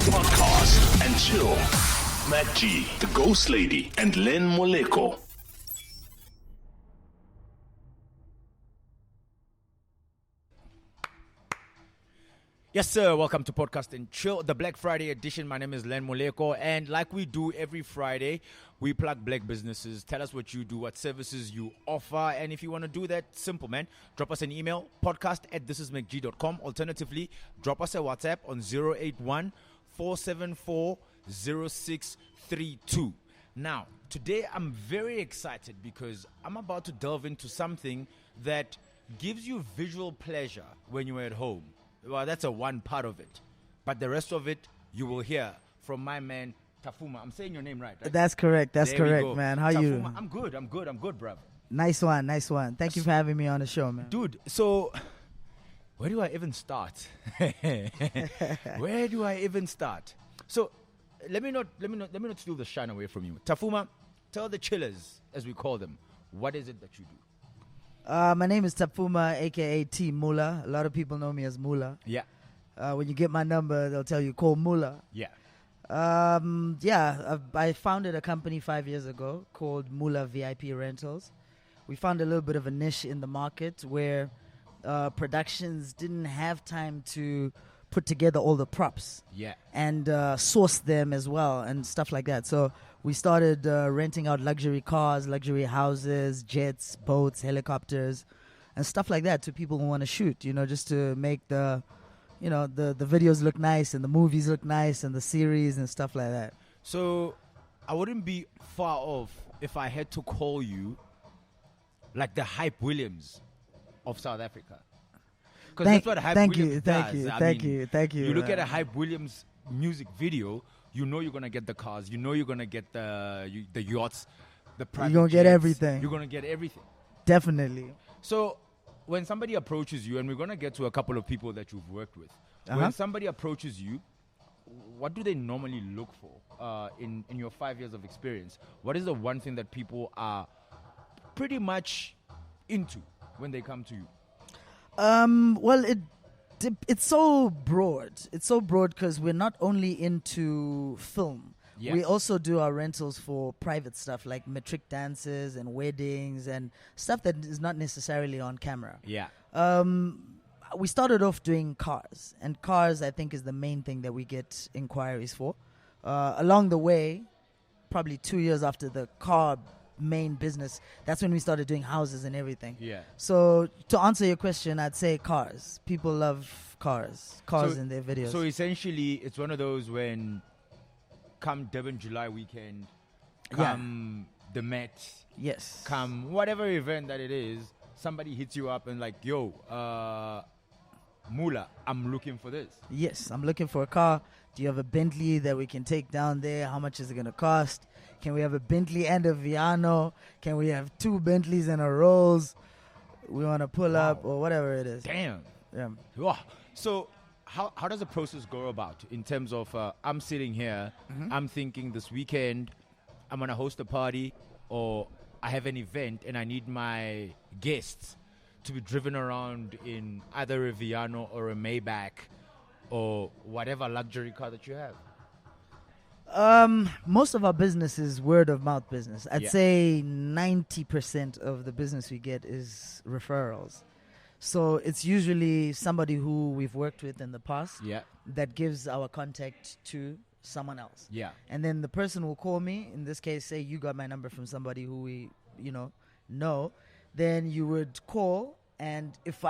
Podcast and chill. Matt G, the Ghost Lady, and Len Moleko. Yes, sir. Welcome to Podcast and Chill, the Black Friday edition. My name is Len Moleko, and like we do every Friday, we plug black businesses. Tell us what you do, what services you offer, and if you want to do that, simple, man. Drop us an email, podcast@thisismcg.com. Alternatively, drop us a WhatsApp on 081-474-0632. Now, today I'm very excited because I'm about to delve into something that gives you visual pleasure when you're at home. Well, that's one part of it. But the rest of it, you will hear from my man, Tafuma. I'm saying your name right? That's correct. That's there correct, man. How Tafuma, you? I'm good, brother. Nice one. Thank you for having me on the show, man. Dude, so where do I even start? Where do I even start? So let me not steal the shine away from you. Tafuma, tell the chillers, as we call them, what is it that you do? My name is Tafuma, a.k.a. T. Mula. A lot of people know me as Mula. Yeah. When you get my number, they'll tell you, call Mula. Yeah. I founded a company 5 years ago called Mula VIP Rentals. We found a little bit of a niche in the market where productions didn't have time to put together all the props. Yeah. And source them as well and stuff like that. So we started renting out luxury cars, luxury houses, jets, boats, helicopters, and stuff like that to people who want to shoot, just to make the videos look nice and the movies look nice and the series and stuff like that. So I wouldn't be far off if I had to call you like the Hype Williams of South Africa. Because that's what Hype Williams does. Thank you. You look at a Hype Williams music video, you know you're going to get the cars, you know you're going to get the yachts, the private You're going to get jets. everything. You're going to get everything. Definitely. So when somebody approaches you, and we're going to get to a couple of people that you've worked with, when somebody approaches you, what do they normally look for in your 5 years of experience? What is the one thing that people are pretty much into when they come to you? Well, it's so broad. It's so broad because we're not only into film. Yeah. We also do our rentals for private stuff like matric dances and weddings and stuff that is not necessarily on camera. Yeah. We started off doing cars, and cars I think is the main thing that we get inquiries for. Along the way, probably 2 years after the car main business, that's when we started doing houses and everything. Yeah. So to answer your question, I'd say cars. People love cars in their videos. So essentially, it's one of those when come Durban July weekend, come the Met, yes, come whatever event that it is, somebody hits you up and like, yo, Mula, I'm looking for this. Yes, I'm looking for a car. Do you have a Bentley that we can take down there? How much is it going to cost? Can we have a Bentley and a Viano? Can we have 2 Bentleys and a Rolls? We want to pull up or whatever it is. Damn. Yeah. Wow. So how does the process go about in terms of I'm sitting here, I'm thinking this weekend I'm going to host a party or I have an event and I need my guests to be driven around in either a Viano or a Maybach or whatever luxury car that you have? Most of our business is word of mouth business. I'd Yeah. say 90% of the business we get is referrals. So it's usually somebody who we've worked with in the past Yeah. that gives our contact to someone else. Yeah. And then the person will call me, in this case, say you got my number from somebody who we, know. Then you would call, and if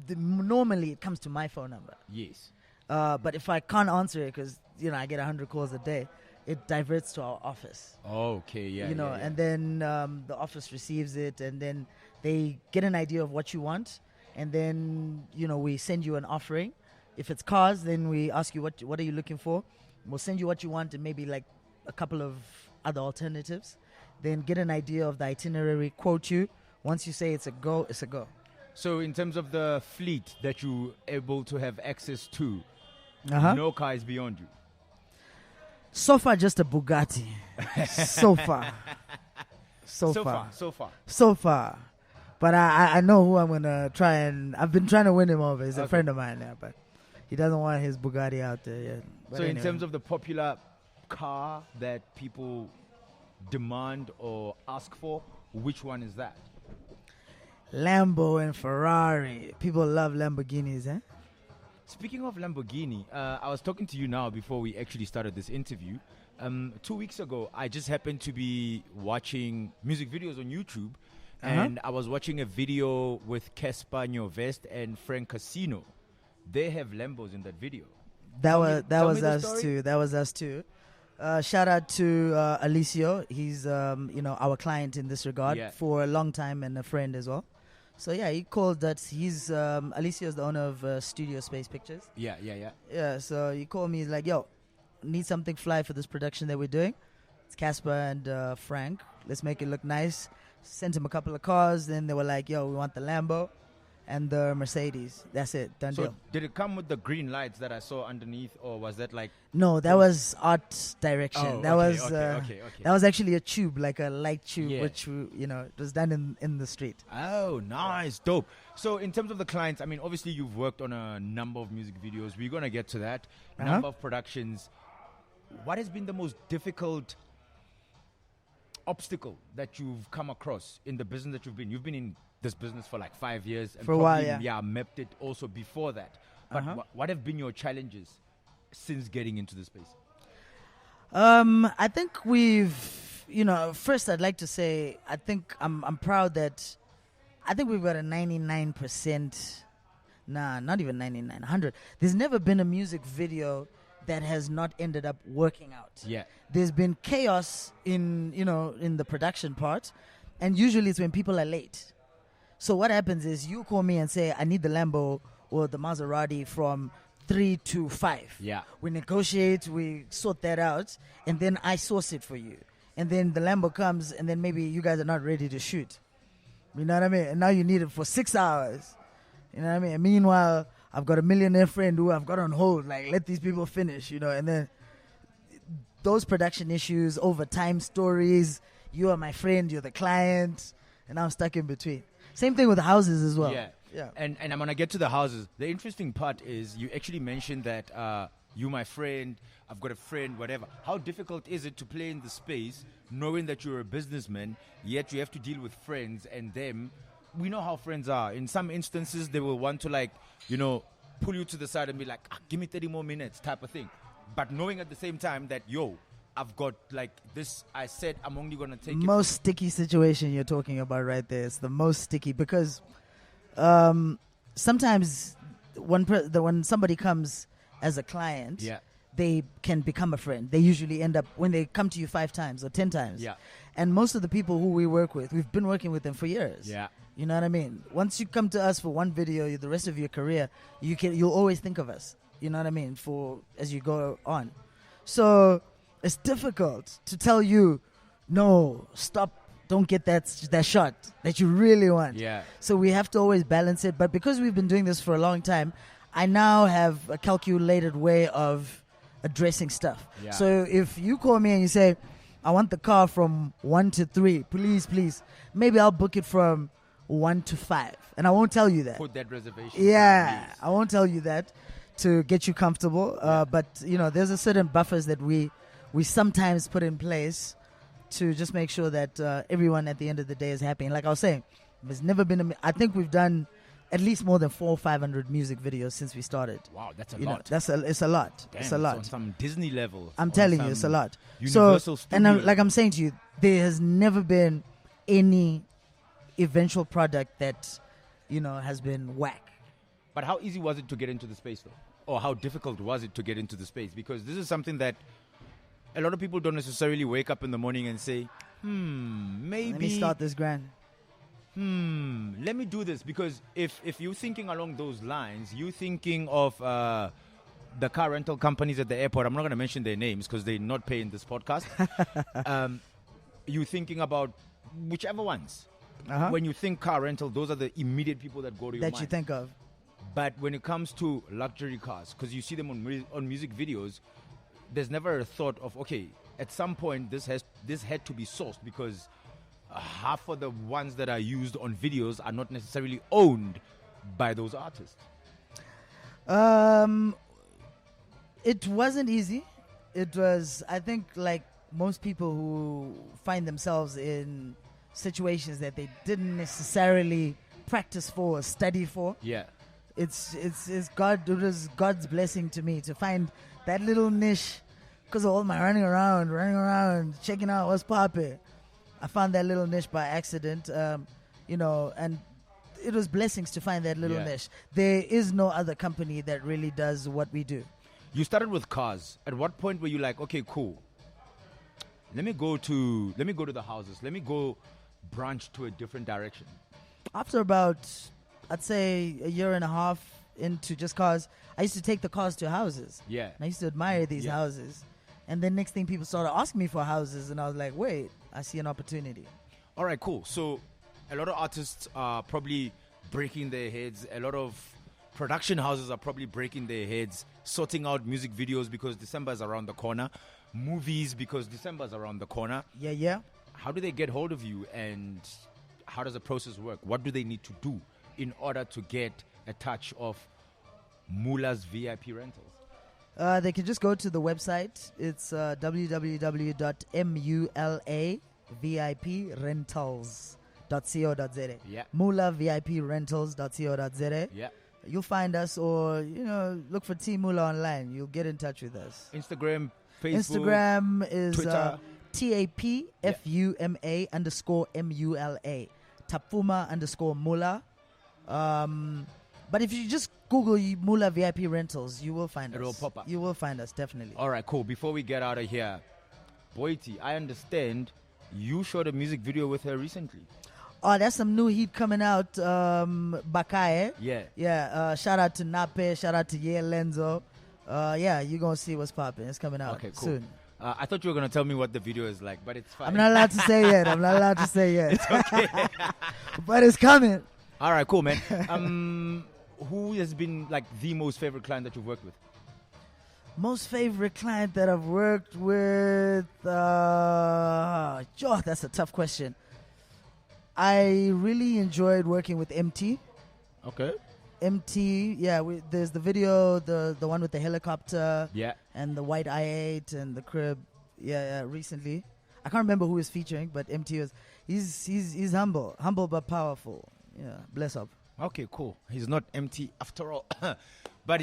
normally it comes to my phone number. Yes. But if I can't answer it because, I get 100 calls a day, it diverts to our office. Okay, yeah. And then the office receives it, and then they get an idea of what you want, and then, we send you an offering. If it's cars, then we ask you what are you looking for. We'll send you what you want and maybe like a couple of other alternatives. Then get an idea of the itinerary, quote you. Once you say it's a go, it's a go. So in terms of the fleet that you're able to have access to, no car is beyond you. So far, just a Bugatti. So far. So far. But I know who I'm going to try and... I've been trying to win him over. He's a friend of mine now, but he doesn't want his Bugatti out there yet. But So in anyway. terms of the popular car that people demand or ask for, which one is that? Lambo and Ferrari. People love Lamborghinis, eh? Speaking of Lamborghini, I was talking to you now before we actually started this interview. 2 weeks ago, I just happened to be watching music videos on YouTube, and I was watching a video with Casper Nyovest and Frank Casino. They have Lambos in that video. That Tell me was the us story. too. That was us too. Shout out to Alicio. He's our client in this regard Yeah. for a long time and a friend as well. So yeah, he called that. He's Alicio is the owner of Studio Space Pictures. Yeah. Yeah, so he called me. He's like, "Yo, need something fly for this production that we're doing. It's Casper and Frank. Let's make it look nice." Sent him a couple of cars. Then they were like, "Yo, we want the Lambo and the Mercedes." That's it. Done So deal. did it come with the green lights that I saw underneath, or was that like? No, that was art direction. Oh, that okay, was okay. that was actually a tube, like a light tube, Yeah. which it was done in the street. Oh, nice, dope. So in terms of the clients, I mean, obviously you've worked on a number of music videos. We're gonna get to that. Number of productions. What has been the most difficult obstacle that you've come across in the business that you've been? You've been in this business for like 5 years, and For a while, probably, yeah. mapped it also before that. But what have been your challenges since getting into the space? I think first I'd like to say I think I'm proud that I think we've got a 99%. Nah, not even 99, 100. There's never been a music video that has not ended up working out. Yeah. There's been chaos in the production part, and usually it's when people are late. So what happens is you call me and say, "I need the Lambo or the Maserati from 3 to 5." Yeah. We negotiate, we sort that out, and then I source it for you. And then the Lambo comes, and then maybe you guys are not ready to shoot. You know what I mean? And now you need it for 6 hours. You know what I mean? And meanwhile, I've got a millionaire friend who I've got on hold. Like, let these people finish, and then those production issues, over time stories, you are my friend, you're the client, and I'm stuck in between. Same thing with houses as well. Yeah. And I'm going to get to the houses. The interesting part is you actually mentioned that you, my friend, I've got a friend, whatever. How difficult is it to play in the space knowing that you're a businessman, yet you have to deal with friends and them? We know how friends are. In some instances, they will want to pull you to the side and be like, give me 30 more minutes type of thing. But knowing at the same time that, I've got this, I said I'm only going to take it. Most sticky situation you're talking about right there. It's the most sticky because sometimes when somebody comes as a client, they can become a friend. They usually end up, when they come to you 5 times or 10 times. Yeah. And most of the people who we work with, we've been working with them for years. Yeah. You know what I mean? Once you come to us for one video, the rest of your career, you'll always think of us. You know what I mean? As you go on. So it's difficult to tell you, no, stop, don't get that shot that you really want. Yeah. So we have to always balance it. But because we've been doing this for a long time, I now have a calculated way of addressing stuff. Yeah. So if you call me and you say, "I want the car from 1 to 3, please," maybe I'll book it from 1 to 5. And I won't tell you that. Put that reservation. Yeah, please. I won't tell you that to get you comfortable. But, there's a certain buffers that we sometimes put in place to just make sure that everyone at the end of the day is happy. And like I was saying, there's never been I think we've done at least more than 400 or 500 music videos since we started. Wow, that's a You lot. know, it's a lot. Damn, it's a lot. on some Disney level. I'm on telling you, some it's a lot. Universal So, and Studio like I'm saying to you, there has never been any eventual product that, has been whack. But how easy was it to get into the space, though? Or how difficult was it to get into the space? Because this is something that a lot of people don't necessarily wake up in the morning and say, maybe... Let me start this grand. let me do this. Because if you're thinking along those lines, you're thinking of the car rental companies at the airport. I'm not going to mention their names because they're not paying this podcast. You're thinking about whichever ones. When you think car rental, those are the immediate people that go to your mind. That you think of. But when it comes to luxury cars, because you see them on music videos, there's never a thought of, okay, at some point this had to be sourced because half of the ones that are used on videos are not necessarily owned by those artists. It wasn't easy. It was, I think, like most people who find themselves in situations that they didn't necessarily practice for or study for. Yeah. It's God. It was God's blessing to me to find that little niche, because of all my running around, checking out what's popping. I found that little niche by accident, and it was blessings to find that little niche. There is no other company that really does what we do. You started with cars. At what point were you like, okay, cool, let me go to the houses. Let me go branch to a different direction. After about, I'd say, a year and a half into just cars, I used to take the cars to houses. Yeah. And I used to admire these houses. And then next thing, people started asking me for houses, and I was like, wait, I see an opportunity. All right, cool. So a lot of artists are probably breaking their heads. A lot of production houses are probably breaking their heads, sorting out music videos because December is around the corner. Movies because December is around the corner. Yeah. How do they get hold of you, and how does the process work? What do they need to do in order to get a touch of Mula's VIP Rentals? They can just go to the website. It's www.mula-viprentals.co.za. Yeah. Mula-viprentals.co.za. Yeah. You'll find us, or look for Team Mula online. You'll get in touch with us. Instagram, Facebook. Instagram is Twitter. TAPFUMA_MULA. Tapfuma_Mula. But if you just Google Mula VIP Rentals, you will find us. It will pop up. You will find us, definitely. All right, cool. Before we get out of here, Boiti, I understand you shot a music video with her recently. Oh, that's some new heat coming out. Bakaye. Yeah. Yeah. Shout out to Nape. Shout out to Ye Lenzo. You're going to see what's popping. It's coming out soon. I thought you were going to tell me what the video is like, but it's fine. I'm not allowed to say yet. It's okay. But it's coming. All right, cool, man. Who has been like the most favorite client that you've worked with? Most favorite client that I've worked with? That's a tough question. I really enjoyed working with MT. Okay. MT, there's the video, the one with the helicopter, and the white i8 and the crib. Recently, I can't remember who was featuring, but MT was. He's humble but powerful. Yeah, bless up. Okay, cool. He's not empty after all. But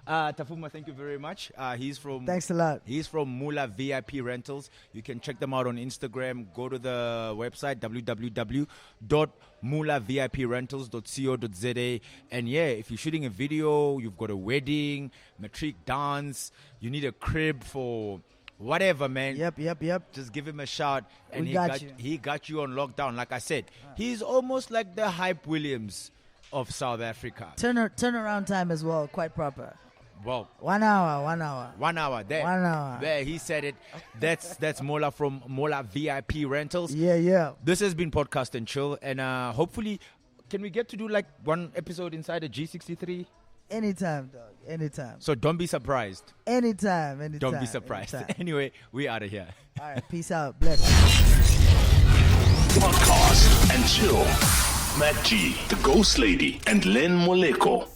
Tafuma, thank you very much. Thanks a lot. He's from Mula VIP Rentals. You can check them out on Instagram. Go to the website www.mulaviprentals.co.za. And if you're shooting a video, you've got a wedding, matric dance, you need a crib for whatever, man. Yep. Just give him a shout, and he got you on lockdown. Like I said, he's almost like the Hype Williams of South Africa. Turnaround time as well, quite proper. Wow. 1 hour. 1 hour. There. 1 hour. There, he said it. That's Mola from Mula VIP Rentals. Yeah. This has been Podcast and Chill, and hopefully, can we get to do like one episode inside a G63? Anytime, dog. Anytime. So don't be surprised. Anytime. Don't be surprised. Anyway, we out of here. All right. Peace out. Bless. Podcast and Chill. Matt G, the Ghost Lady, and Len Moleko.